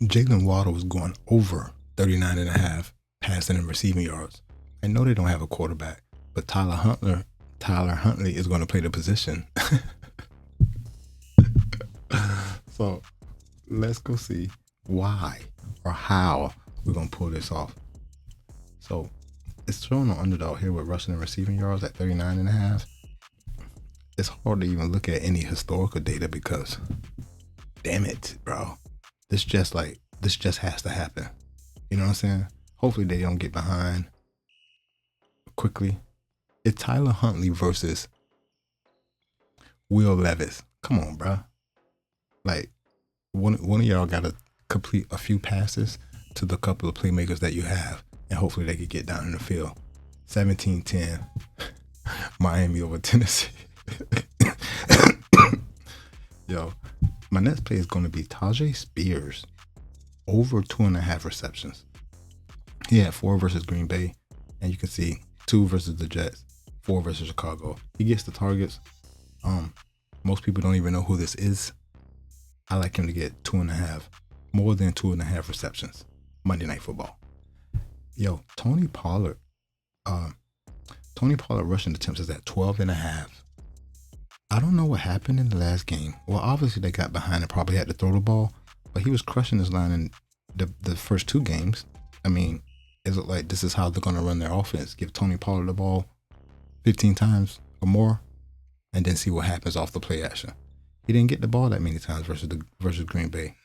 Jalen Waddle was going over 39 and a half passing and receiving yards. I know they don't have a quarterback, but Tyler Huntley is going to play the position. So let's go see why or how we're going to pull this off. So it's showing on Underdog here with rushing and receiving yards at 39 and a half. It's hard to even look at any historical data because, damn it, bro. This just has to happen. You know what I'm saying? Hopefully they don't get behind quickly. It's Tyler Huntley versus Will Levis. Come on, bro. Like, one of y'all got to complete a few passes to the couple of playmakers that you have, and hopefully they could get down in the field. 17-10, Miami over Tennessee. Yo, my next play is going to be Tajay Spears over 2.5 receptions. He had 4 versus Green Bay, and you can see 2 versus the Jets, 4 versus Chicago. He gets the targets. Most people don't even know who this is. I like him to get 2.5, more than 2.5 receptions. Monday Night Football. Yo, Tony Pollard rushing attempts is at 12.5. I don't know what happened in the last game. Well, obviously they got behind and probably had to throw the ball, but he was crushing his line in the first 2 games. I mean, is it like this is how they're going to run their offense? Give Tony Pollard the ball 15 times or more, and then see what happens off the play action. He didn't get the ball that many times versus Green Bay.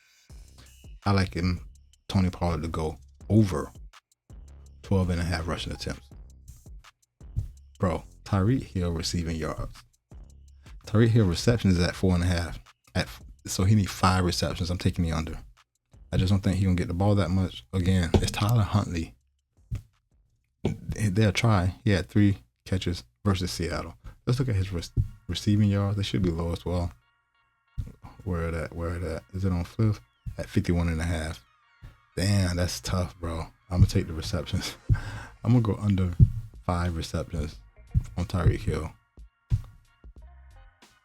I like Tony Pollard to go over 12.5 rushing attempts. Bro, Tyreek Hill receiving yards. Tyreek Hill receptions is at 4.5. So he needs 5 receptions. I'm taking the under. I just don't think he's going to get the ball that much. Again, it's Tyler Huntley. They'll try. He had 3 catches versus Seattle. Let's look at his receiving yards. They should be low as well. Where it at? Is it on Fliff? At 51.5. Damn, that's tough, bro. I'm going to take the receptions. I'm going to go under 5 receptions on Tyreek Hill.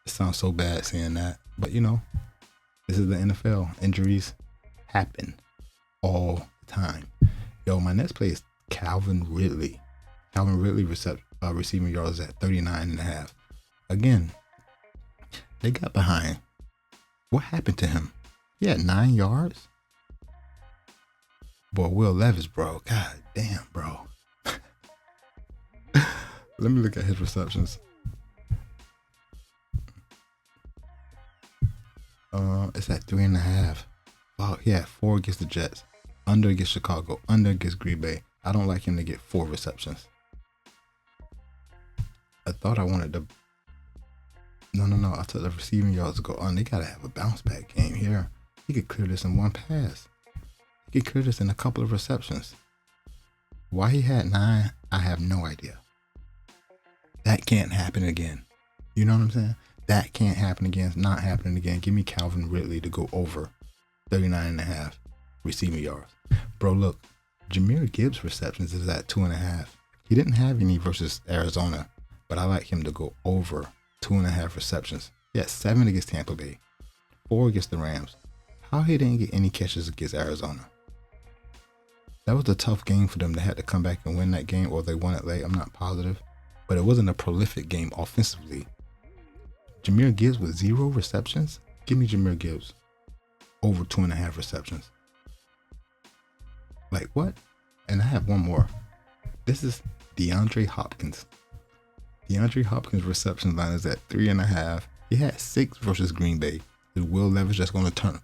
It sounds so bad saying that, but you know, this is the NFL. Injuries happen all the time. Yo, my next play is Calvin Ridley. Calvin Ridley receiving yards at 39.5. Again, they got behind. What happened to him? He had 9 yards. Boy, Will Levis, bro. God damn, bro. Let me look at his receptions. It's at 3.5. Wow, he had 4 against the Jets, under against Chicago, under against Green Bay. I don't like him to get 4 receptions. I thought I wanted to. No. I took the receiving yards to go on. They gotta have a bounce back game here. He could clear this in 1 pass. He could clear this in a couple of receptions. Why he had 9, I have no idea. That can't happen again. You know what I'm saying? That can't happen again. It's not happening again. Give me Calvin Ridley to go over 39.5 receiving yards. Bro, look. Jahmyr Gibbs receptions is at 2.5. He didn't have any versus Arizona, but I like him to go over 2.5 receptions. He had 7 against Tampa Bay, 4 against the Rams. How he didn't get any catches against Arizona? That was a tough game for them. They had to come back and win that game, or they won it late. I'm not positive, but it wasn't a prolific game offensively. Jahmyr Gibbs with 0 receptions? Give me Jahmyr Gibbs over 2.5 receptions. Like what? And I have one more. This is DeAndre Hopkins. DeAndre Hopkins' reception line is at 3.5. He had 6 versus Green Bay. Is Will Levis just going to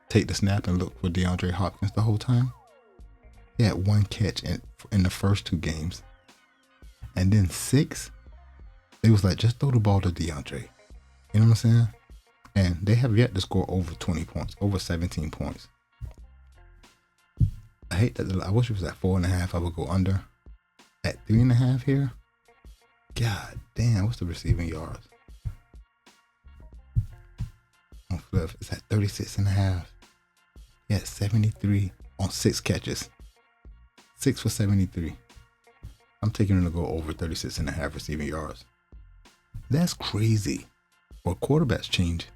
take the snap and look for DeAndre Hopkins the whole time? He had 1 catch in the first 2 games. And then 6, they was like, just throw the ball to DeAndre. You know what I'm saying? And they have yet to score over 20 points, over 17 points. I hate that. I wish it was at 4.5. I would go under. At 3.5 here. God damn, what's the receiving yards? On Fliff, it's at 36.5. He had 73 on 6 catches. 6 for 73. I'm taking him to go over 36.5 receiving yards. That's crazy. Well, quarterbacks change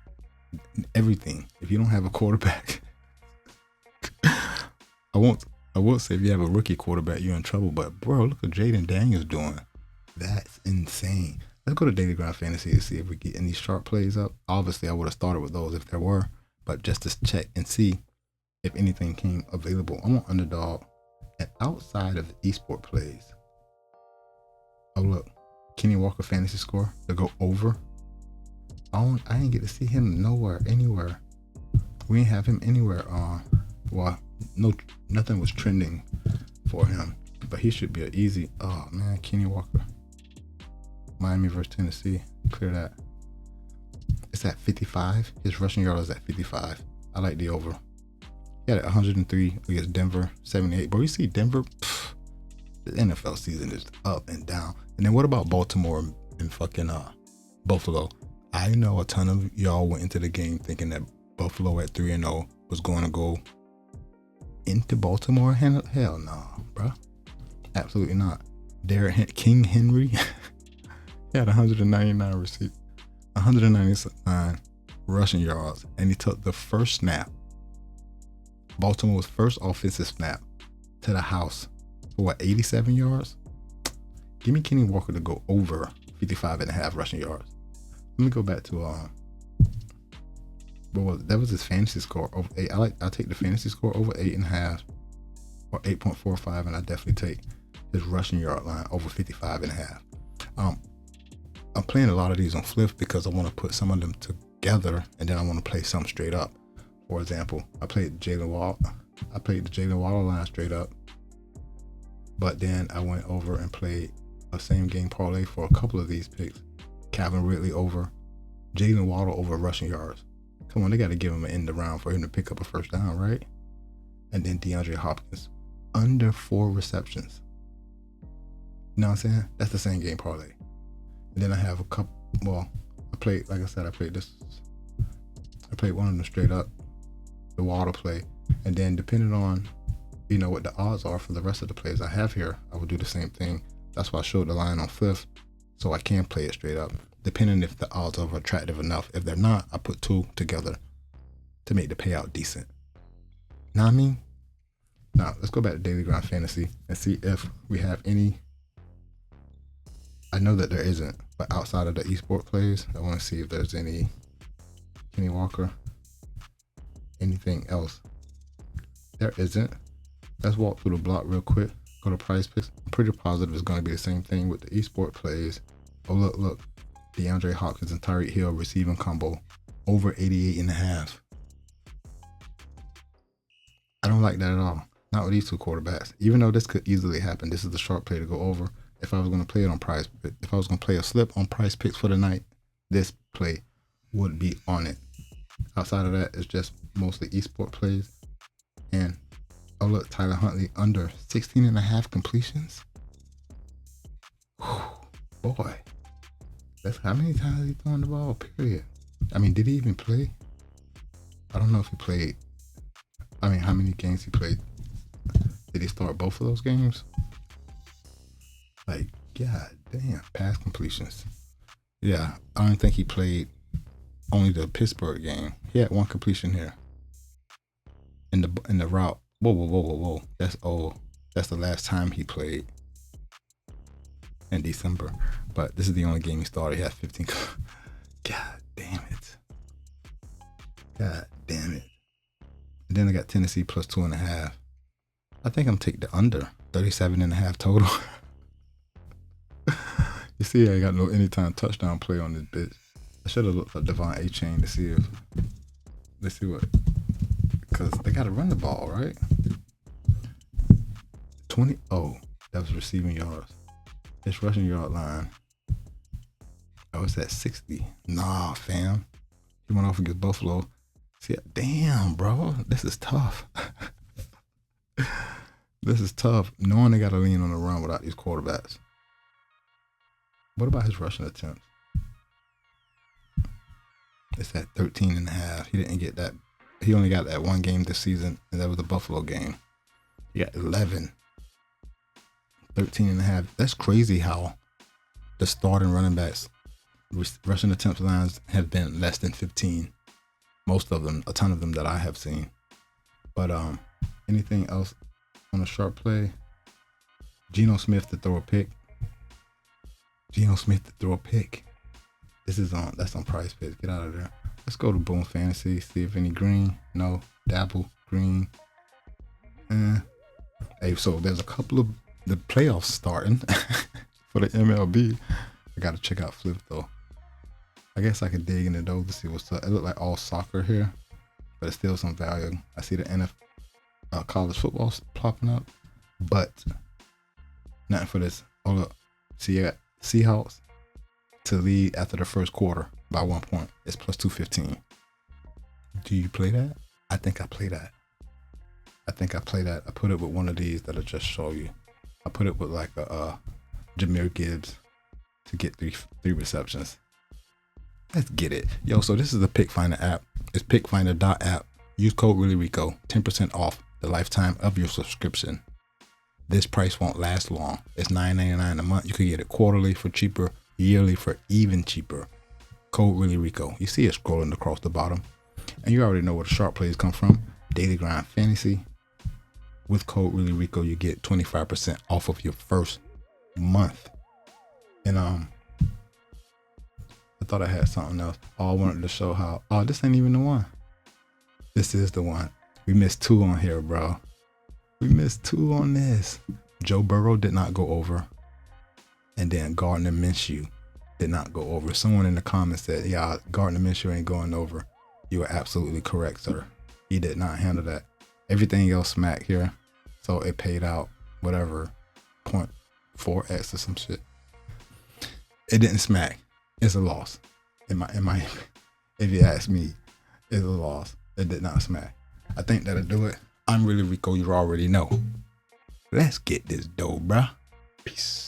everything. If you don't have a quarterback, I won't say if you have a rookie quarterback, you're in trouble. But bro, look what Jaden Daniels doing. That's insane. Let's go to Daily Grind Fantasy to see if we get any sharp plays up. Obviously, I would have started with those if there were, but just to check and see if anything came available. I'm on Underdog, and outside of the esport plays, oh look, Kenny Walker fantasy score to go over. I ain't get to see him anywhere. We ain't have him anywhere. Well, nothing was trending for him, but he should be an easy. Oh man, Kenny Walker. Miami versus Tennessee. Clear that. It's at 55. His rushing yard is at 55. I like the over. He had 103 against Denver, 78. Bro, you see Denver? The NFL season is up and down. And then what about Baltimore and fucking Buffalo? I know a ton of y'all went into the game thinking that Buffalo at 3-0 was going to go into Baltimore. Hell no, bro. Absolutely not. King Henry he had 199 rushing yards, and he took the first snap, Baltimore's first offensive snap, to the house for what, 87 yards? Give me Kenny Walker to go over 55.5 rushing yards. Let me go back to that was his fantasy score over 8. I take the fantasy score over 8.5 or 8.45, and I definitely take his rushing yard line over 55.5. I'm playing a lot of these on flip because I want to put some of them together, and then I want to play some straight up. For example, I played the Jalen Waddle line straight up, but then I went over and played a same game parlay for a couple of these picks. Calvin Ridley over, Jalen Waddle over rushing yards. Come on, they got to give him an end around for him to pick up a first down, right? And then DeAndre Hopkins under 4 receptions. You know what I'm saying? That's the same game parlay. And then I have a couple. Well, I played one of them straight up, the Waddle play, and then depending on what the odds are for the rest of the plays I have here, I will do the same thing. That's why I showed the line on fifth, so I can play it straight up, depending if the odds are attractive enough. If they're not, I put 2 together to make the payout decent. Know what I mean? Now let's go back to Daily Grind Fantasy and see if we have any. I know that there isn't, but outside of the esport plays, I want to see if there's any Kenny Walker, anything else. There isn't. Let's walk through the block real quick. Go to price picks. I'm pretty positive it's going to be the same thing with the esport plays. Oh, look. DeAndre Hopkins and Tyreek Hill receiving combo over 88.5. I don't like that at all. Not with these two quarterbacks. Even though this could easily happen, this is the sharp play to go over. If I was going to play it on price, if I was going to play a slip on price picks for the night, this play would be on it. Outside of that, it's just mostly esport plays. And oh look, Tyler Huntley under 16.5 completions. Whew, boy, that's how many times he thrown the ball, period. I mean, did he even play? I don't know if he played. I mean, how many games he played? Did he start both of those games? Like, god damn, pass completions. Yeah, I don't think he played only the Pittsburgh game. He had 1 completion here. In the route. Whoa. That's old. That's the last time he played in December. But this is the only game he started. He had 15. God damn it. And then I got Tennessee plus 2.5. I think I'm taking the under 37.5 total. You see, I got no anytime touchdown play on this bitch. I should have looked at Devon A-Chain to see if. Let's see what. Because they got to run the ball, right? 20. Oh, that was receiving yards. It's rushing yard line. Oh, it's at 60. Nah, fam. He went off against Buffalo. See, damn, bro. This is tough. This is tough. Knowing they got to lean on the run without these quarterbacks. What about his rushing attempts? It's at 13.5. He didn't get that. He only got that 1 game this season, and that was the Buffalo game. He got 11. 13.5. That's crazy how the starting running backs rushing attempt lines have been less than 15. Most of them, a ton of them that I have seen. But Anything else on a sharp play? Geno Smith to throw a pick. Geno Smith to throw a pick. That's on Price Picks. Get out of there. Let's go to Boom Fantasy. See if any green. No. Dabble. Green. Hey, so there's a couple of the playoffs starting for the MLB. I gotta check out Flip though. I guess I could dig into those to see what's up. It look like all soccer here, but it's still some value. I see the NFL, college football popping up, but nothing for this. Hold up. See, you got Seahawks to lead after the first quarter by 1 point. It's plus 215. Do you play that? I think I play that. I put it with one of these that'll just show you. I put it with like a Jahmyr Gibbs to get three receptions. Let's get it. Yo, so this is the Pick Finder app. It's pickfinder.app. Use code ReallyRico. 10% off the lifetime of your subscription. This price won't last long. It's $9.99 a month. You could get it quarterly for cheaper, yearly for even cheaper. Code ReallyRico. You see it scrolling across the bottom. And you already know where the sharp plays come from. Daily Grind Fantasy. With code ReallyRico, you get 25% off of your first month. And I thought I had something else. I wanted to show how. Oh, this ain't even the one. This is the one. We missed 2 on here, bro. We missed 2 on this. Joe Burrow did not go over. And then Gardner Minshew did not go over. Someone in the comments said, yeah, Gardner Minshew ain't going over. You are absolutely correct, sir. He did not handle that. Everything else smacked here. So it paid out whatever 0.4x or some shit. It didn't smack. It's a loss. If you ask me, it's a loss. It did not smack. I think that'll do it. I'm ReallyRico. You already know. Let's get this dough, bruh. Peace.